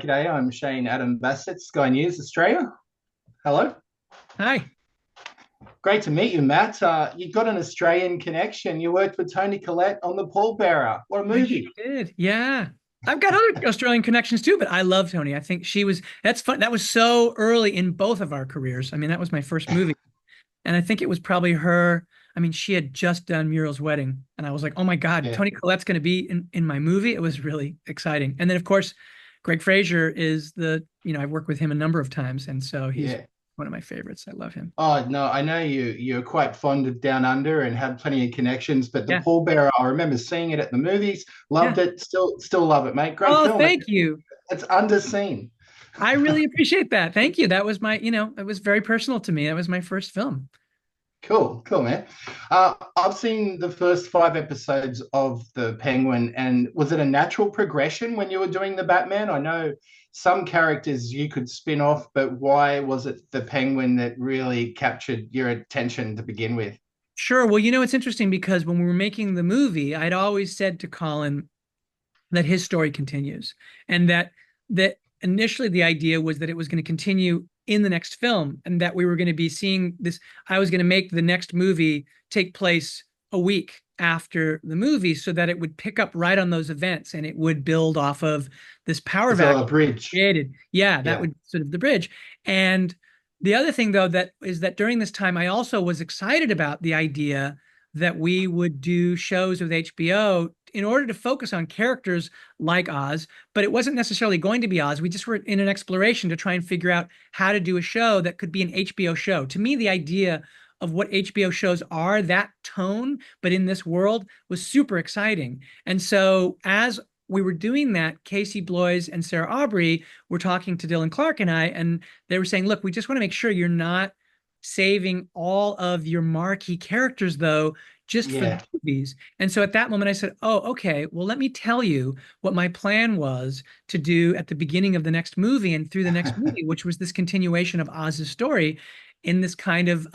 G'day, I'm Shane Adam Bassett, Sky News Australia. Hello. Hi. Great to meet you, Matt. You got an Australian connection. You worked with Tony Collette on The Pallbearer. What a I sure movie. did. Yeah. I've got other Australian connections too, but I love Tony. I think that's fun. That was so early in both of our careers. I mean, that was my first movie. And I think it was probably her. I mean, she had just done Muriel's Wedding. And I was like, oh my God, Yeah, Tony Collette's going to be in my movie. It was really exciting. And then, of course, Greg Fraser is I've worked with him a number of times. And so he's yeah. one of my favorites. I love him. Oh, no, I know you're quite fond of Down Under and have plenty of connections, but The Yeah. Pallbearer, I remember seeing it at the movies, loved Yeah. it, still love it, mate. Great Oh, film. thank you. It's underseen. I really appreciate that. Thank you. That was it was very personal to me. That was my first film. Cool, man. I've seen the first five episodes of The Penguin, and was it a natural progression when you were doing the Batman? I know some characters you could spin off, but why was it The Penguin that really captured your attention to begin with? Sure. Well, it's interesting because when we were making the movie, I'd always said to Colin that his story continues and that initially the idea was that it was going to continue in the next film and that we were going to be seeing this. I was going to make the next movie take place a week after the movie so that it would pick up right on those events and it would build off of this power It's a vacuum bridge. created. Yeah, that Yeah. would sort of the bridge. And the other thing though that is that during this time I also was excited about the idea that we would do shows with HBO in order to focus on characters like Oz, but it wasn't necessarily going to be Oz. We just were in an exploration to try and figure out how to do a show that could be an HBO show. To me, the idea of what HBO shows are, that tone, but in this world, was super exciting. And so as we were doing that, Casey Bloys and Sarah Aubrey were talking to Dylan Clark and I, and they were saying, look, we just want to make sure you're not saving all of your marquee characters, though, just for the Yeah. movies. And so at that moment, I said, oh, okay, well, let me tell you what my plan was to do at the beginning of the next movie and through the next movie, which was this continuation of Oz's story in this kind of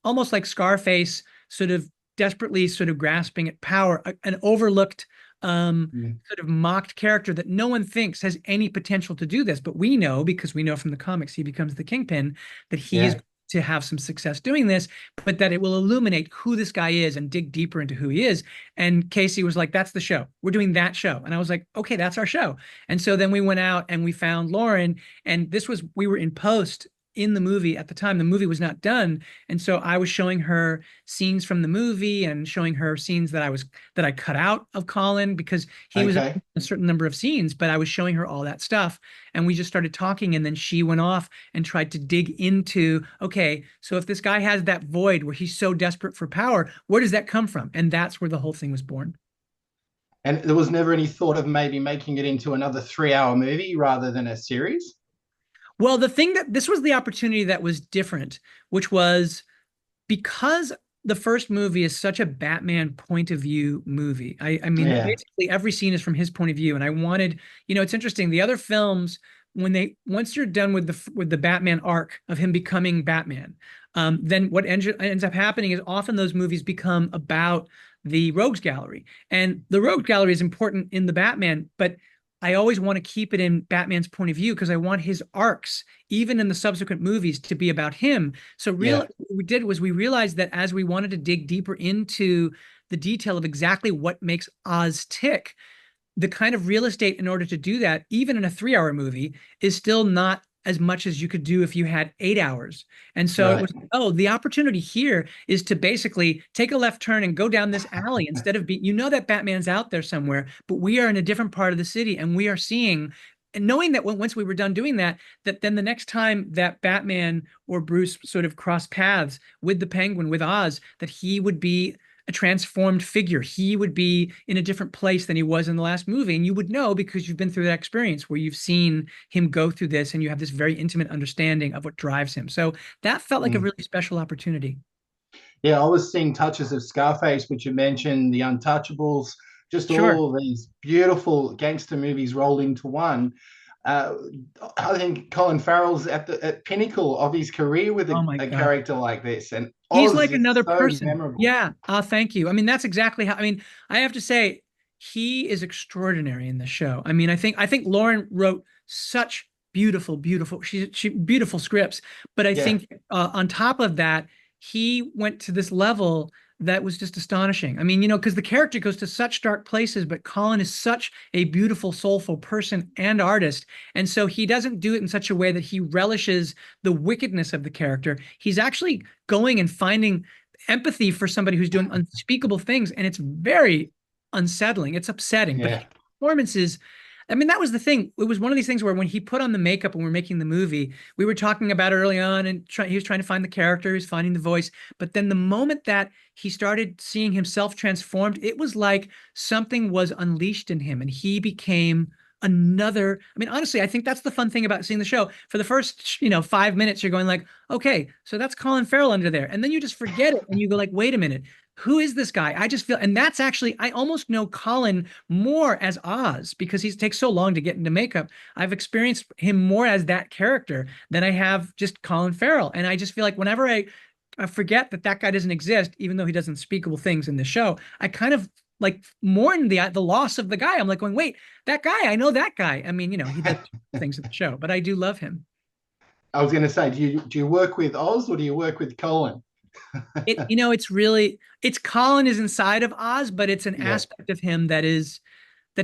almost like Scarface, sort of desperately sort of grasping at power, an overlooked Mm. sort of mocked character that no one thinks has any potential to do this, but we know because we know from the comics he becomes the Kingpin that he is Yeah. to have some success doing this, but that it will illuminate who this guy is and dig deeper into who he is. And Casey was like, that's the show. We're doing that show. And I was like, okay, that's our show. And so then we went out and we found Lauren, and we were in post in the movie at the time. The movie was not done. And so I was showing her scenes from the movie and showing her scenes that I cut out of Colin because he was in Okay. a certain number of scenes, but I was showing her all that stuff. And we just started talking. And then she went off and tried to dig into, okay, so if this guy has that void where he's so desperate for power, where does that come from? And that's where the whole thing was born. And there was never any thought of maybe making it into another 3 hour movie rather than a series? Well, the thing that this was the opportunity that was different, which was because the first movie is such a Batman point of view movie. I mean, Yeah. basically every scene is from his point of view. And I wanted, it's interesting. The other films, once you're done with the Batman arc of him becoming Batman, then what ends up happening is often those movies become about the Rogues Gallery. And the Rogues Gallery is important in the Batman, but I always want to keep it in Batman's point of view because I want his arcs, even in the subsequent movies, to be about him. So Yeah. what we did was we realized that as we wanted to dig deeper into the detail of exactly what makes Oz tick, the kind of real estate in order to do that, even in a 3 hour movie, is still not as much as you could do if you had 8 hours. And so it Right. was, oh, the opportunity here is to basically take a left turn and go down this alley instead of being, that Batman's out there somewhere, but we are in a different part of the city and we are seeing, and knowing that once we were done doing that, that then the next time that Batman or Bruce sort of cross paths with the Penguin, with Oz, that he would be a transformed figure. He would be in a different place than he was in the last movie. And you would know because you've been through that experience where you've seen him go through this and you have this very intimate understanding of what drives him. So that felt like a Mm. really special opportunity. Yeah, I was seeing touches of Scarface, which you mentioned, The Untouchables, just Sure. all these beautiful gangster movies rolled into one. Uh, I think Colin Farrell's at pinnacle of his career with Oh my a God. character like this, and He's Oz like is another so person. memorable. Yeah. Thank you. I mean, that's exactly how, I mean, I have to say, he is extraordinary in the show. I mean, I think Lauren wrote such she beautiful scripts. But I Yeah. think on top of that, he went to this level that was just astonishing. I mean, because the character goes to such dark places, but Colin is such a beautiful, soulful person and artist. And so he doesn't do it in such a way that he relishes the wickedness of the character. He's actually going and finding empathy for somebody who's doing unspeakable things. And it's very unsettling. It's upsetting. But his Yeah. performance is, I mean, that was the thing. It was one of these things where when he put on the makeup and we're making the movie, we were talking about it early on, and he was trying to find the character, he was finding the voice. But then the moment that he started seeing himself transformed, it was like something was unleashed in him and he became another. I mean, honestly, I think that's the fun thing about seeing the show. For the first, 5 minutes, you're going like, okay, so that's Colin Farrell under there. And then you just forget it and you go like, wait a minute. Who is this guy? I just feel, and that's actually, I almost know Colin more as Oz because he takes so long to get into makeup. I've experienced him more as that character than I have just Colin Farrell. And I just feel like whenever I forget that that guy doesn't exist, even though he does unspeakable things in the show, I kind of like mourn the loss of the guy. I'm like going, wait, that guy, I know that guy. I mean, he does things in the show, but I do love him. I was going to say, do you work with Oz or do you work with Colin? It's Colin is inside of Oz, but it's an Yeah. aspect of him that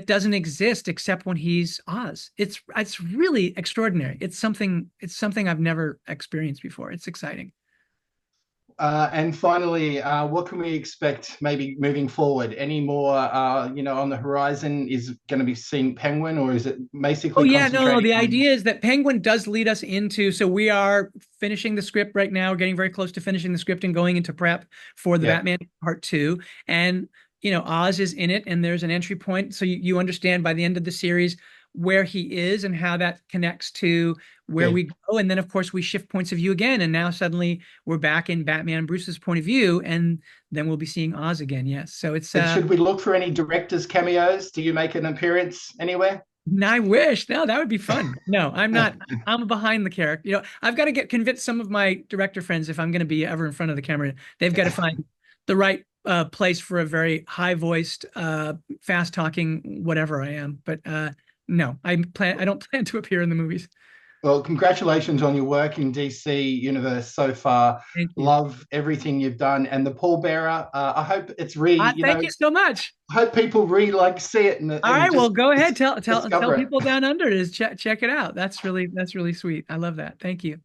doesn't exist except when he's Oz. It's really extraordinary. It's something I've never experienced before. It's exciting. And finally, what can we expect maybe moving forward? Any more, on the horizon? Is going to be seeing Penguin, or is it Oh basically yeah, no, concentrating the on? idea is that Penguin does lead us into, so we are finishing the script right now. We're getting very close to finishing the script and going into prep for the Yeah. Batman Part 2. And, Oz is in it and there's an entry point. So you understand by the end of the series where he is and how that connects to where Yeah. we go. And then of course we shift points of view again. And now suddenly we're back in Batman Bruce's point of view. And then we'll be seeing Oz again. Yes. So it's And should we look for any directors' cameos? Do you make an appearance anywhere? I wish. No, that would be fun. No, I'm not. I'm behind the character. I've got to get convinced some of my director friends if I'm going to be ever in front of the camera. They've got to find the right place for a very high-voiced, fast-talking, whatever I am. But no, I don't plan to appear in the movies. Well, congratulations on your work in DC Universe so far. Thank you. Love everything you've done, and the pallbearer. I hope it's Thank you so much. I hope people really like see it All and right, well, just go ahead. Tell discover it. people down under to check it out. That's really sweet. I love that. Thank you.